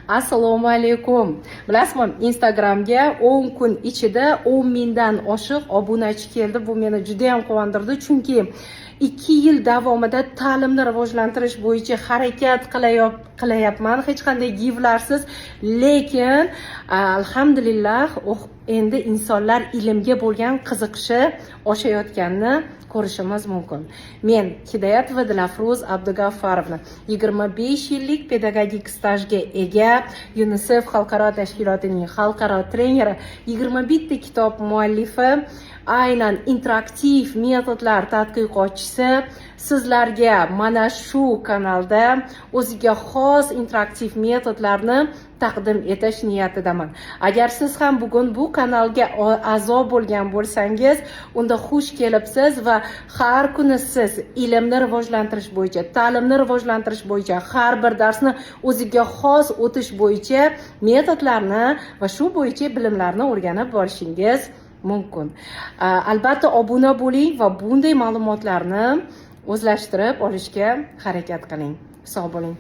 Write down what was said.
Assalomu alaykum. Bilasizmi, Instagramga 10 kun ichida 10 mingdan oshiq obunachi keldi. Bu meni juda ham quvontirdi, chunki 2 yil davomida ta'limni rivojlantirish bo'yicha harakat qilayapman, hech qanday givlarsiz, lekin alhamdulillah endi insonlar ilmga bo'lgan qiziqishi oshayotganini ko'rishimiz mumkin. Men Hidoyatova Dilafruz Abdugaffarovna 25 yillik pedagogik stajga ega, UNICEF xalqaro tashkilotining xalqaro treneri, 21 ta kitob muallifi, aynan interaktiv metodlar tadqiqotchisi. Sizlarga mana shu kanalda o'ziga xos interaktiv metodlarni taqdim etish niyatidaman. Agar siz ham bugun bu kanalga a'zo bo'lgan bo'lsangiz, unda xush kelibsiz va har kuni siz ilmni rivojlantirish bo'yicha, ta'limni rivojlantirish bo'yicha, har bir darsni o'ziga xos o'tish bo'yicha metodlarni va shu bo'yicha bilimlarni o'rganib borishingiz mumkin. Albatta obuna bo'ling va bunday ma'lumotlarni o'zlashtirib olishga harakat qiling. Sog' bo'ling.